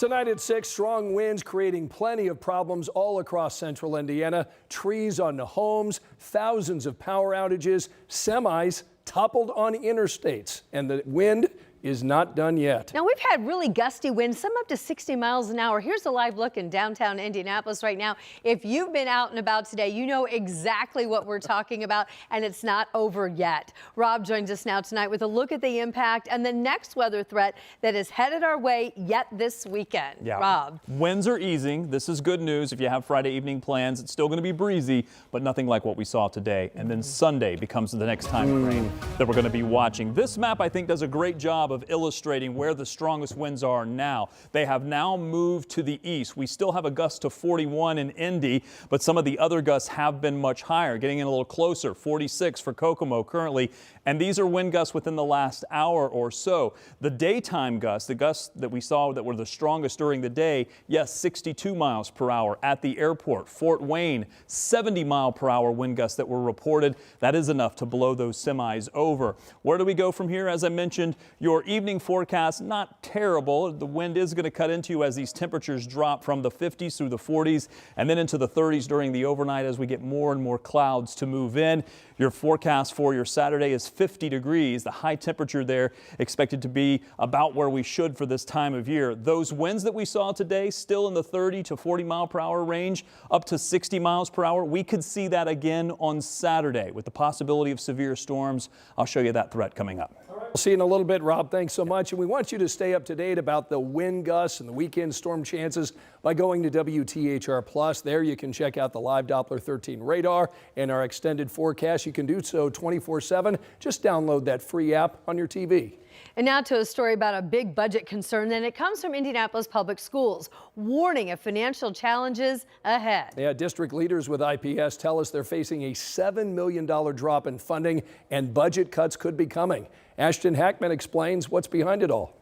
Tonight at 6, strong winds creating plenty of problems all across central Indiana. Trees on the homes, thousands of power outages, semis toppled on interstates, and the wind is not done yet. Now, we've had really gusty winds, some up to 60 miles an hour. Here's a live look in downtown Indianapolis right now. If you've been out and about today, you know exactly what we're talking about, and it's not over yet. Rob joins us now tonight with a look at the impact and the next weather threat that is headed our way yet this weekend. Yeah. Rob. Winds are easing. This is good news. If you have Friday evening plans, it's still going to be breezy, but nothing like what we saw today. And then Sunday becomes the next time frame that we're going to be watching. This map, I think, does a great job of illustrating where the strongest winds are now. They have now moved to the east. We still have a gust to 41 in Indy, but some of the other gusts have been much higher, getting in a little closer. 46 for Kokomo currently, and these are wind gusts within the last hour or so. The daytime gusts, the gusts that we saw that were the strongest during the day, yes, 62 miles per hour at the airport. Fort Wayne, 70 mile per hour wind gusts that were reported. That is enough to blow those semis over. Where do we go from here? As I mentioned, your evening forecast, not terrible. The wind is going to cut into you as these temperatures drop from the 50s through the 40s and then into the 30s during the overnight as we get more and more clouds to move in. Your forecast for your Saturday is 50 degrees. The high temperature there expected to be about where we should for this time of year. Those winds that we saw today still in the 30 to 40 mile per hour range, up to 60 miles per hour. We could see that again on Saturday with the possibility of severe storms. I'll show you that threat coming up. We'll see you in a little bit, Rob. Thanks so much. And we want you to stay up to date about the wind gusts and the weekend storm chances by going to WTHR Plus. There you can check out the live Doppler 13 radar and our extended forecast. You can do so 24/7. Just download that free app on your TV. And now to a story about a big budget concern, and it comes from Indianapolis Public Schools, warning of financial challenges ahead. Yeah, district leaders with IPS tell us they're facing a $7 million drop in funding and budget cuts could be coming. Ashton Hackman explains what's behind it all.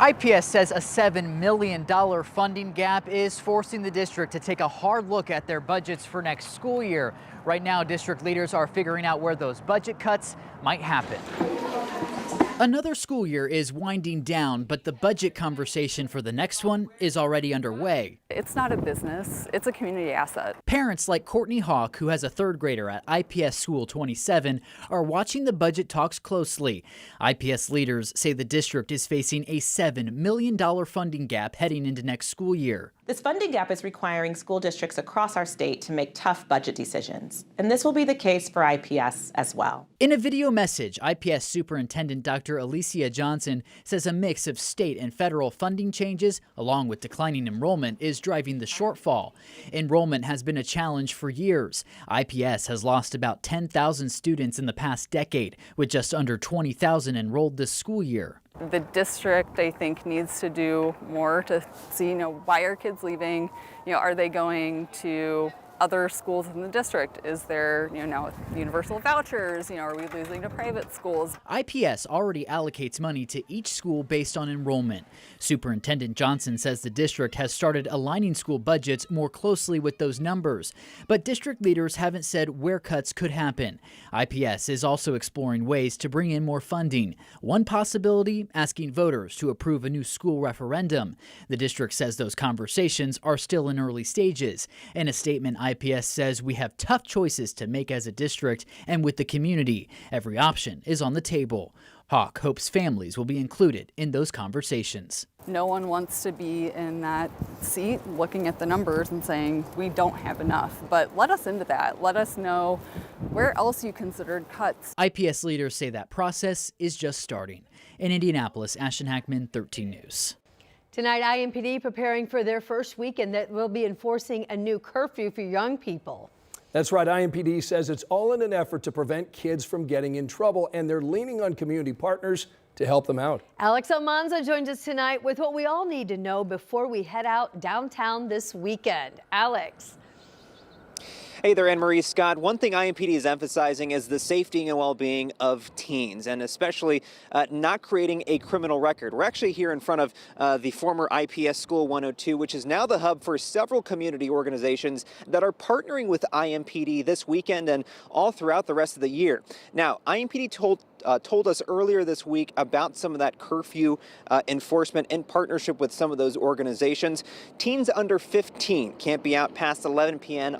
IPS says a $7 million funding gap is forcing the district to take a hard look at their budgets for next school year. Right now, district leaders are figuring out where those budget cuts might happen. Another school year is winding down, but the budget conversation for the next one is already underway. It's not a business, it's a community asset. Parents like Courtney Hawk, who has a third grader at IPS School 27, are watching the budget talks closely. IPS leaders say the district is facing a $7 million funding gap heading into next school year. This funding gap is requiring school districts across our state to make tough budget decisions, and this will be the case for IPS as well. In a video message, IPS Superintendent Dr. Alicia Johnson says a mix of state and federal funding changes, along with declining enrollment, is driving the shortfall. Enrollment has been a challenge for years. IPS has lost about 10,000 students in the past decade, with just under 20,000 enrolled this school year. The district, I think, needs to do more to see, why are kids leaving? Are they going to other schools in the district? Is there, now universal vouchers? Are we losing to private schools? IPS already allocates money to each school based on enrollment. Superintendent Johnson says the district has started aligning school budgets more closely with those numbers, but district leaders haven't said where cuts could happen. IPS is also exploring ways to bring in more funding. One possibility, asking voters to approve a new school referendum. The district says those conversations are still in early stages. In a statement, IPS says we have tough choices to make as a district and with the community. Every option is on the table. Hawk hopes families will be included in those conversations. No one wants to be in that seat looking at the numbers and saying we don't have enough, but let us into that. Let us know where else you considered cuts. IPS leaders say that process is just starting. In Indianapolis, Ashton Hackman, 13 News. Tonight, IMPD preparing for their first weekend that will be enforcing a new curfew for young people. That's right. IMPD says it's all in an effort to prevent kids from getting in trouble, and they're leaning on community partners to help them out. Alex Almanza joins us tonight with what we all need to know before we head out downtown this weekend. Alex. Hey there, Anne-Marie, Scott. One thing IMPD is emphasizing is the safety and well-being of teens, and especially not creating a criminal record. We're actually here in front of the former IPS School 102, which is now the hub for several community organizations that are partnering with IMPD this weekend and all throughout the rest of the year. Now, IMPD told told us earlier this week about some of that curfew enforcement in partnership with some of those organizations. Teens under 15 can't be out past 11 p.m.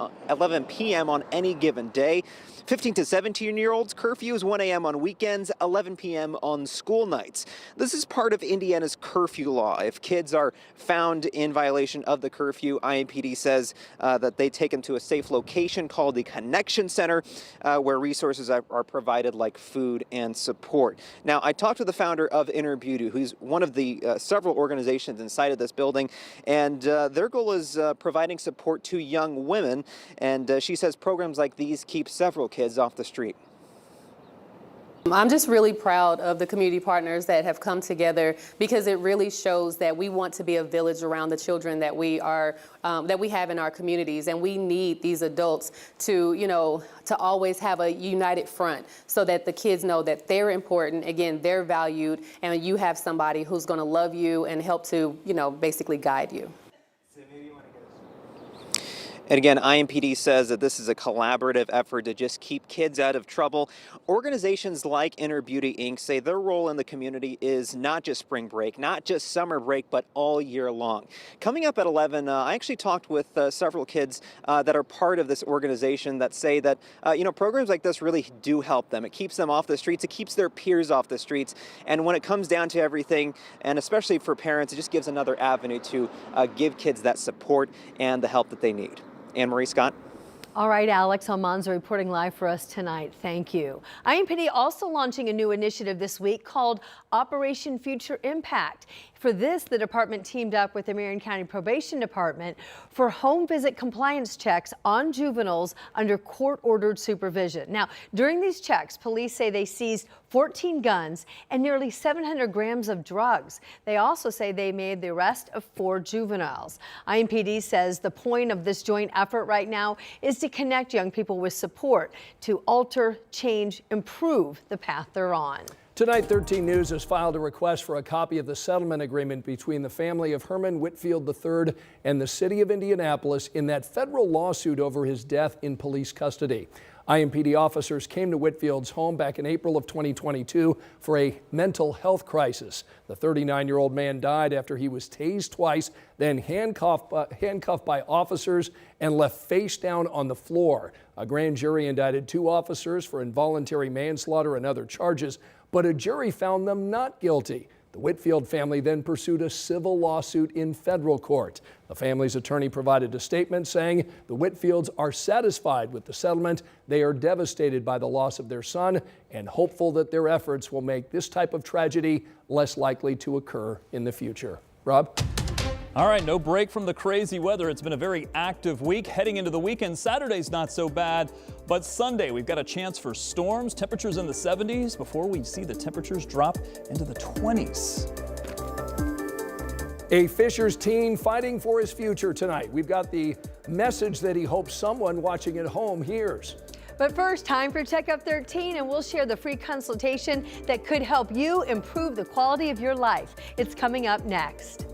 on any given day. 15 to 17-year-olds, curfew is 1 a.m. on weekends, 11 p.m. on school nights. This is part of Indiana's curfew law. If kids are found in violation of the curfew, IMPD says that they take them to a safe location called the Connection Center, where resources are provided like food and support. Now, I talked to the founder of Inner Beauty, who's one of the several organizations inside of this building, and their goal is providing support to young women, and she says programs like these keep several kids off the street. I'm just really proud of the community partners that have come together, because it really shows that we want to be a village around the children that we have in our communities, and we need these adults to, to always have a united front so that the kids know that they're important, again, they're valued, and you have somebody who's going to love you and help to, basically guide you. And again, IMPD says that this is a collaborative effort to just keep kids out of trouble. Organizations like Inner Beauty Inc. say their role in the community is not just spring break, not just summer break, but all year long. Coming up at 11, I actually talked with several kids that are part of this organization that say that, programs like this really do help them. It keeps them off the streets. It keeps their peers off the streets. And when it comes down to everything, and especially for parents, it just gives another avenue to give kids that support and the help that they need. Anne-Marie, Scott. All right, Alex Almanza reporting live for us tonight. Thank you. IMPD also launching a new initiative this week called Operation Future Impact. For this, the department teamed up with the Marion County Probation Department for home visit compliance checks on juveniles under court-ordered supervision. Now, during these checks, police say they seized 14 guns and nearly 700 grams of drugs. They also say they made the arrest of 4 juveniles. IMPD says the point of this joint effort right now is to connect young people with support to alter, change, improve the path they're on. Tonight, 13 News has filed a request for a copy of the settlement agreement between the family of Herman Whitfield III and the city of Indianapolis in that federal lawsuit over his death in police custody. IMPD officers came to Whitfield's home back in April of 2022 for a mental health crisis. The 39-year-old man died after he was tased twice, then handcuffed by officers and left face down on the floor. A grand jury indicted 2 officers for involuntary manslaughter and other charges, but a jury found them not guilty. The Whitfield family then pursued a civil lawsuit in federal court. The family's attorney provided a statement saying the Whitfields are satisfied with the settlement. They are devastated by the loss of their son and hopeful that their efforts will make this type of tragedy less likely to occur in the future. Rob? All right, no break from the crazy weather. It's been a very active week. Heading into the weekend, Saturday's not so bad, but Sunday we've got a chance for storms, temperatures in the 70s before we see the temperatures drop into the 20s. A Fishers teen fighting for his future tonight. We've got the message that he hopes someone watching at home hears. But first, time for Checkup 13, and we'll share the free consultation that could help you improve the quality of your life. It's coming up next.